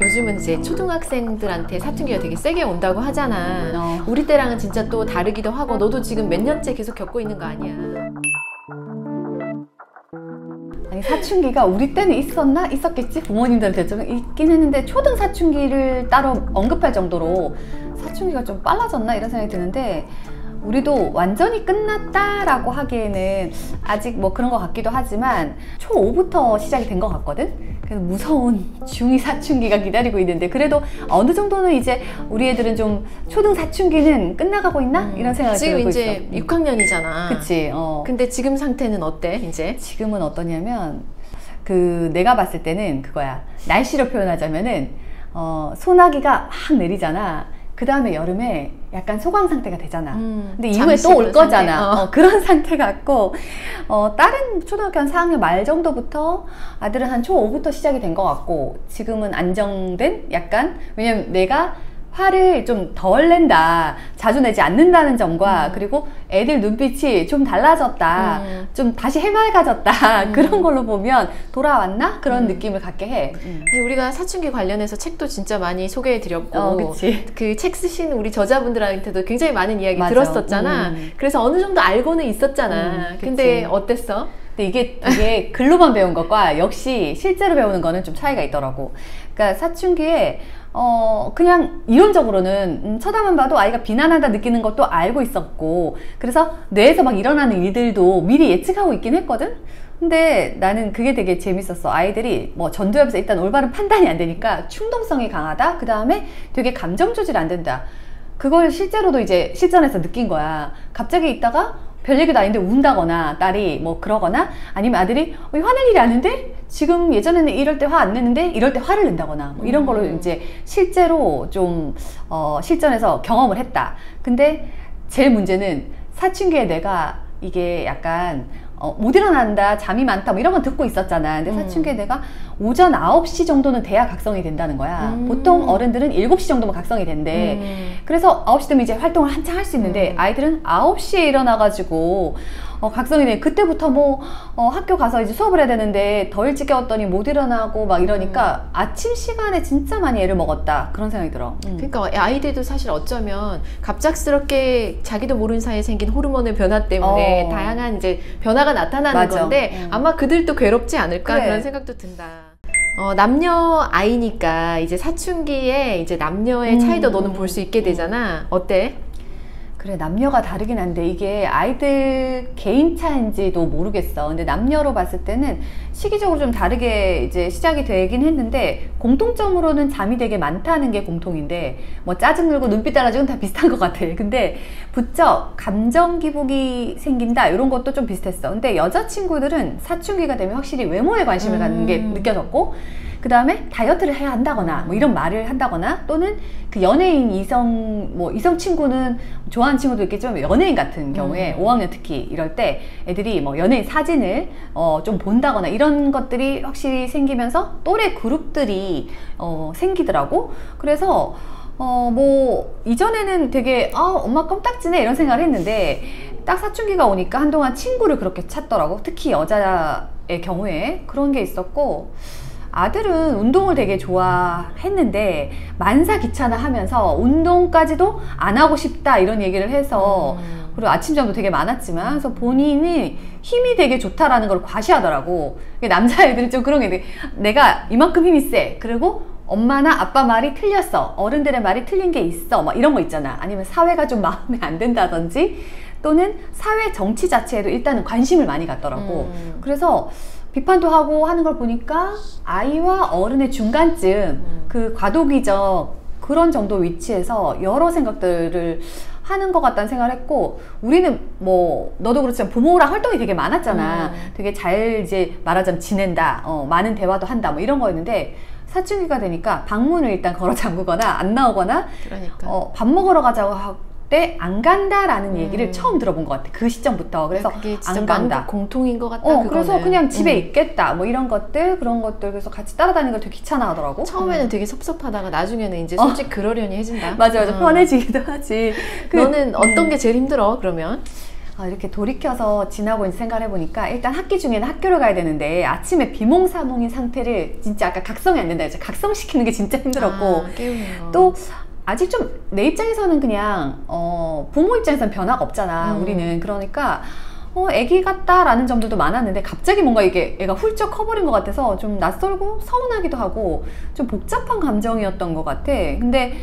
요즘은 이제 초등학생들한테 사춘기가 되게 세게 온다고 하잖아. 우리 때랑은 진짜 또 다르기도 하고, 너도 지금 몇 년째 계속 겪고 있는 거 아니야? 아니, 사춘기가 우리 때는 있었나? 있었겠지? 부모님들한테 좀 있긴 했는데 초등 사춘기를 따로 언급할 정도로 사춘기가 좀 빨라졌나? 이런 생각이 드는데, 우리도 완전히 끝났다라고 하기에는 아직 뭐 그런 것 같기도 하지만 초5부터 시작이 된 것 같거든? 그래서 무서운 중2 사춘기가 기다리고 있는데, 그래도 어느 정도는 이제 우리 애들은 좀 초등 사춘기는 끝나가고 있나? 이런 생각이 들고 있어. 지금 이제 6학년이잖아. 그치. 근데 지금 상태는 어때, 이제? 지금은 어떠냐면, 내가 봤을 때는 그거야. 날씨로 표현하자면은, 소나기가 막 내리잖아. 그 다음에 여름에 약간 소강 상태가 되잖아. 근데 이후에 또 올 거잖아. 그런 상태 같고, 다른 초등학교 한 4학년 말 정도부터 아들은 한 초5부터 시작이 된 것 같고, 지금은 안정된 약간, 왜냐면 내가 화를 좀 덜 낸다, 자주 내지 않는다는 점과, 그리고 애들 눈빛이 좀 달라졌다, 좀 다시 해맑아졌다, 그런 걸로 보면 돌아왔나? 그런 느낌을 갖게 해. 우리가 사춘기 관련해서 책도 진짜 많이 소개해드렸고, 그 책 쓰신 우리 저자분들한테도 굉장히 많은 이야기 들었었잖아. 그래서 어느 정도 알고는 있었잖아. 근데 어땠어? 근데 이게 글로만 배운 것과 역시 실제로 배우는 거는 좀 차이가 있더라고. 그러니까 사춘기에 그냥 이론적으로는 쳐다만 봐도 아이가 비난한다 느끼는 것도 알고 있었고, 그래서 뇌에서 막 일어나는 일들도 미리 예측하고 있긴 했거든? 근데 나는 그게 되게 재밌었어. 아이들이 뭐 전두엽에서 일단 올바른 판단이 안 되니까 충동성이 강하다? 그 다음에 되게 감정 조절이 안 된다. 그걸 실제로도 이제 실전에서 느낀 거야. 갑자기 있다가 별 얘기도 아닌데 운다거나, 딸이 뭐 그러거나, 아니면 아들이 화낼 일이 아닌데 지금 예전에는 이럴 때 화 안 내는데 이럴 때 화를 낸다거나, 뭐 이런 걸로 이제 실제로 좀 실전에서 경험을 했다. 근데 제일 문제는 사춘기에 내가 이게 약간 못 일어난다, 잠이 많다, 뭐 이런 건 듣고 있었잖아. 근데 사춘기에 내가 오전 9시 정도는 돼야 각성이 된다는 거야. 보통 어른들은 7시 정도면 각성이 된대. 그래서 9시 되면 이제 활동을 한창 할 수 있는데, 아이들은 9시에 일어나가지고 각성이 돼. 그때부터 뭐 학교 가서 이제 수업을 해야 되는데 더 일찍 깨웠더니 못 일어나고 막 이러니까 아침 시간에 진짜 많이 애를 먹었다, 그런 생각이 들어. 그러니까 아이들도 사실 어쩌면 갑작스럽게 자기도 모르는 사이에 생긴 호르몬의 변화 때문에 다양한 이제 변화가 나타나는 건데, 아마 그들도 괴롭지 않을까, 그런 생각도 든다. 남녀 아이니까 이제 사춘기에 이제 남녀의 차이도 너는 볼 수 있게 되잖아. 어때? 그래, 남녀가 다르긴 한데 이게 아이들 개인 차인지도 모르겠어. 근데 남녀로 봤을 때는 시기적으로 좀 다르게 이제 시작이 되긴 했는데, 공통점으로는 잠이 되게 많다는 게 공통인데, 뭐 짜증 늘고 눈빛 달라지고는 다 비슷한 것 같아. 근데 부쩍 감정 기복이 생긴다, 이런 것도 좀 비슷했어. 근데 여자친구들은 사춘기가 되면 확실히 외모에 관심을 갖는 게 느껴졌고, 그 다음에 다이어트를 해야 한다거나 뭐 이런 말을 한다거나, 또는 그 연예인 이성 친구는 좋아하는 친구도 있겠지만, 연예인 같은 경우에 5학년 특히 이럴 때 애들이 뭐 연예인 사진을 좀 본다거나 이런 것들이 확실히 생기면서 또래 그룹들이 생기더라고. 그래서 뭐 이전에는 되게 엄마 껌딱지네 이런 생각을 했는데, 딱 사춘기가 오니까 한동안 친구를 그렇게 찾더라고. 특히 여자의 경우에 그런 게 있었고, 아들은 운동을 되게 좋아했는데 만사 귀찮아 하면서 운동까지도 안 하고 싶다 이런 얘기를 해서, 그리고 아침잠도 되게 많았지만, 그래서 본인이 힘이 되게 좋다라는 걸 과시하더라고. 남자애들은 좀 그런 게 있는데, 내가 이만큼 힘이 세, 그리고 엄마나 아빠 말이 틀렸어, 어른들의 말이 틀린 게 있어, 막 이런 거 있잖아. 아니면 사회가 좀 마음에 안 든다든지, 또는 사회 정치 자체에도 일단은 관심을 많이 갖더라고. 그래서 비판도 하고 하는 걸 보니까 아이와 어른의 중간쯤, 그 과도기적 그런 정도 위치에서 여러 생각들을 하는 것 같다는 생각을 했고, 우리는 뭐 너도 그렇지만 부모랑 활동이 되게 많았잖아. 되게 잘 이제 말하자면 지낸다, 많은 대화도 한다, 뭐 이런 거였는데, 사춘기가 되니까 방문을 일단 걸어 잠그거나 안 나오거나, 그러니까. 밥 먹으러 가자고 하고 때 안 간다라는 얘기를 처음 들어본 것 같아, 그 시점부터. 그래서 그게 진짜 안 간다, 공통인 것 같다. 그래서 그냥 집에 있겠다, 뭐 이런 것들, 그런 것들. 그래서 같이 따라다니는 걸 되게 귀찮아 하더라고. 처음에는 되게 섭섭하다가 나중에는 이제 솔직히 그러려니 해진다. 맞아, 편해지기도 하지. 너는 어떤 게 제일 힘들어, 그러면? 이렇게 돌이켜서 지나고 이제 생각을 해보니까 일단 학기 중에는 학교를 가야 되는데 아침에 비몽사몽인 상태를 진짜 아까 각성이 안 된다 했죠. 각성시키는 게 진짜 힘들었고 또 아직 좀 내 입장에서는 그냥 부모 입장에서는 변화가 없잖아. 우리는 그러니까 애기 같다라는 점들도 많았는데 갑자기 뭔가 이게 애가 훌쩍 커버린 것 같아서 좀 낯설고 서운하기도 하고 좀 복잡한 감정이었던 것 같아. 근데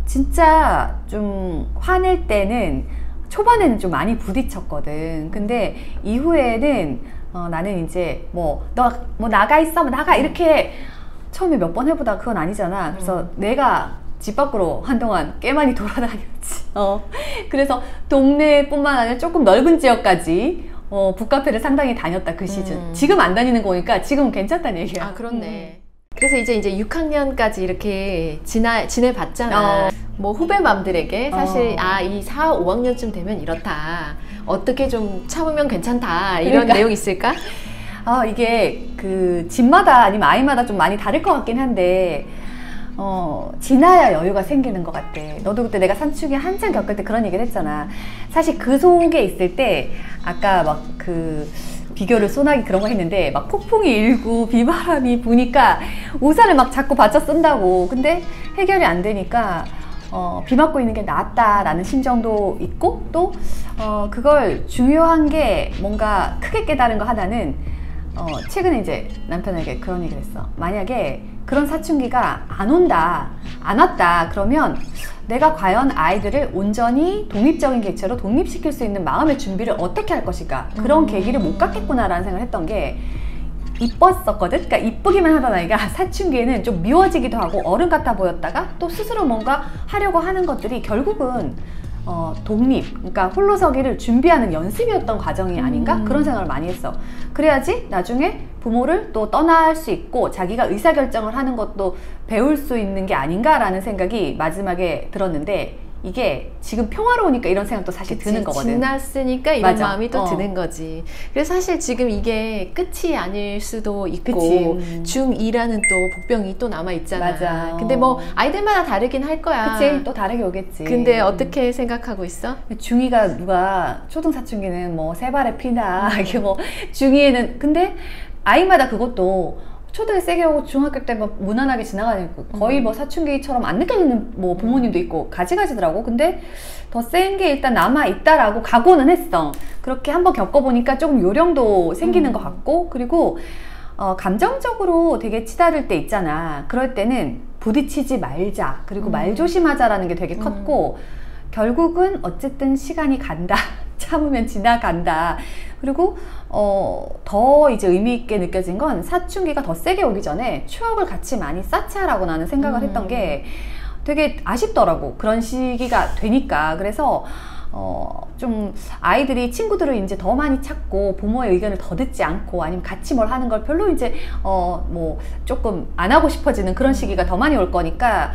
진짜 좀 화낼 때는 초반에는 좀 많이 부딪혔거든. 근데 이후에는 나는 이제 너 나가 있어, 나가 이렇게 처음에 몇 번 해보다가 그건 아니잖아. 그래서 내가 집 밖으로 한동안 꽤 많이 돌아다녔지. 그래서 동네뿐만 아니라 조금 넓은 지역까지 북카페를 상당히 다녔다 그 시즌. 지금 안 다니는 거니까 지금은 괜찮다는 얘기야. 아, 그렇네. 그래서 이제 6학년까지 이렇게 지내봤잖아. 뭐 후배맘들에게 사실 이 4, 5학년쯤 되면 이렇다. 어떻게 좀 참으면 괜찮다. 이런 그러니까. 내용 있을까? 이게 그 집마다 아니면 아이마다 좀 많이 다를 것 같긴 한데 지나야 여유가 생기는 것 같아. 너도 그때 내가 사춘기 한창 겪을 때 그런 얘기를 했잖아. 사실 그 속에 있을 때 아까 막 그 비교를 소나기 그런 거 했는데 막 폭풍이 일고 비바람이 부니까 우산을 막 자꾸 받쳐 쓴다고. 근데 해결이 안 되니까 비 맞고 있는 게 낫다라는 심정도 있고 또 그걸 중요한 게 뭔가 크게 깨달은 거 하나는 최근에 이제 남편에게 그런 얘기를 했어. 만약에 그런 사춘기가 안 왔다 그러면 내가 과연 아이들을 온전히 독립적인 객체로 독립시킬 수 있는 마음의 준비를 어떻게 할 것인가. 그런 계기를 못 갖겠구나 라는 생각을 했던 게 이뻤었거든. 그러니까 이쁘기만 하던 아이가 사춘기에는 좀 미워지기도 하고 어른 같아 보였다가 또 스스로 뭔가 하려고 하는 것들이 결국은 독립, 그러니까 홀로서기를 준비하는 연습이었던 과정이 아닌가? 그런 생각을 많이 했어. 그래야지 나중에 부모를 또 떠날 수 있고 자기가 의사결정을 하는 것도 배울 수 있는 게 아닌가라는 생각이 마지막에 들었는데 이게 지금 평화로우니까 이런 생각도 사실 드는 거거든. 지났으니까 이런 맞아. 마음이 또 드는 거지. 그래서 사실 지금 이게 끝이 아닐 수도 있고 중2라는 또 복병이 또 남아있잖아. 맞아. 근데 뭐 아이들마다 다르긴 할 거야. 그치, 또 다르게 오겠지. 근데 어떻게 생각하고 있어? 중2가 누가 초등사춘기는 뭐 세발의 피나 이게 뭐 중2에는 근데 아이마다 그것도 초등에 세게 오고 중학교 때 막 무난하게 지나가는 거의 뭐 사춘기처럼 안 느껴지는 뭐 부모님도 있고 가지가지더라고. 근데 더 센 게 일단 남아있다라고 각오는 했어. 그렇게 한번 겪어보니까 조금 요령도 생기는 것 같고 그리고 감정적으로 되게 치달을 때 있잖아. 그럴 때는 부딪히지 말자 그리고 말 조심하자라는 게 되게 컸고 결국은 어쨌든 시간이 간다. 참으면 지나간다. 그리고 더 이제 의미 있게 느껴진 건 사춘기가 더 세게 오기 전에 추억을 같이 많이 쌓자라고 나는 생각을 했던 게 되게 아쉽더라고. 그런 시기가 되니까. 그래서 좀 아이들이 친구들을 이제 더 많이 찾고 부모의 의견을 더 듣지 않고 아니면 같이 뭘 하는 걸 별로 이제 뭐 조금 안 하고 싶어지는 그런 시기가 더 많이 올 거니까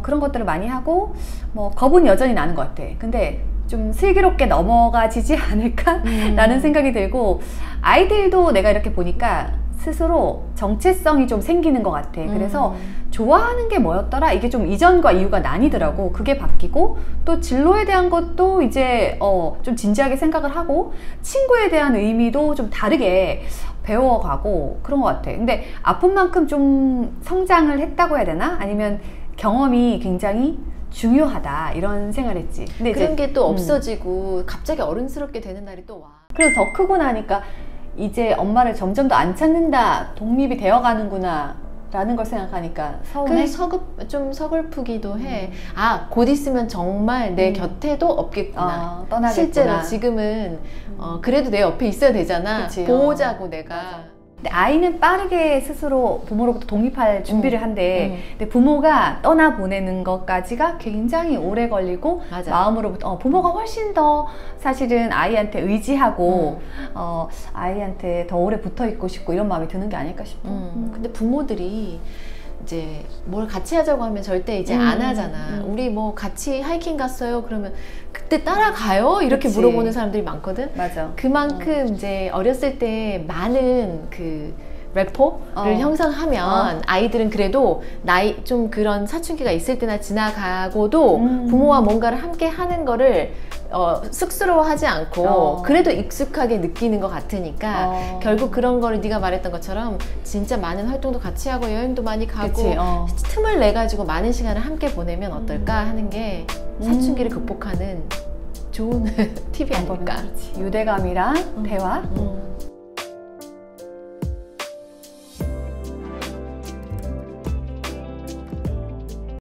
그런 것들을 많이 하고 뭐 겁은 여전히 나는 것 같아. 근데 좀 슬기롭게 넘어가지지 않을까? 라는 생각이 들고 아이들도 내가 이렇게 보니까 스스로 정체성이 좀 생기는 것 같아. 그래서 좋아하는 게 뭐였더라? 이게 좀 이전과 이후가 나뉘더라고. 그게 바뀌고 또 진로에 대한 것도 이제 좀 진지하게 생각을 하고 친구에 대한 의미도 좀 다르게 배워가고 그런 것 같아. 근데 아픈 만큼 좀 성장을 했다고 해야 되나? 아니면 경험이 굉장히 중요하다 이런 생각을 했지. 근데 그런 게 또 없어지고 갑자기 어른스럽게 되는 날이 또 와. 그래서 더 크고 나니까 이제 엄마를 점점 더 안 찾는다, 독립이 되어가는구나 라는 걸 생각하니까 서운해? 좀 서글프기도 해. 곧 있으면 정말 내 곁에도 없겠구나. 떠나겠구나. 실제로 지금은 그래도 내 옆에 있어야 되잖아. 그치, 보호자고 내가. 맞아. 근데 아이는 빠르게 스스로 부모로부터 독립할 준비를 한대. 근데 부모가 떠나보내는 것까지가 굉장히 오래 걸리고 맞아. 마음으로부터 부모가 훨씬 더 사실은 아이한테 의지하고 아이한테 더 오래 붙어있고 싶고 이런 마음이 드는 게 아닐까 싶어. 근데 부모들이 이제 뭘 같이 하자고 하면 절대 이제 안 하잖아. 우리 뭐 같이 하이킹 갔어요? 그러면 그때 따라가요? 이렇게 그치. 물어보는 사람들이 많거든. 맞아. 그만큼 이제 어렸을 때 많은 그 래퍼를 형성하면 아이들은 그래도 나이 좀 그런 사춘기가 있을 때나 지나가고도 부모와 뭔가를 함께 하는 거를 쑥스러워하지 않고 그래도 익숙하게 느끼는 것 같으니까 결국 그런 거를 네가 말했던 것처럼 진짜 많은 활동도 같이 하고 여행도 많이 가고 틈을 내 가지고 많은 시간을 함께 보내면 어떨까 하는 게 사춘기를 극복하는 좋은 팁이 아닐까. 유대감이랑 대화.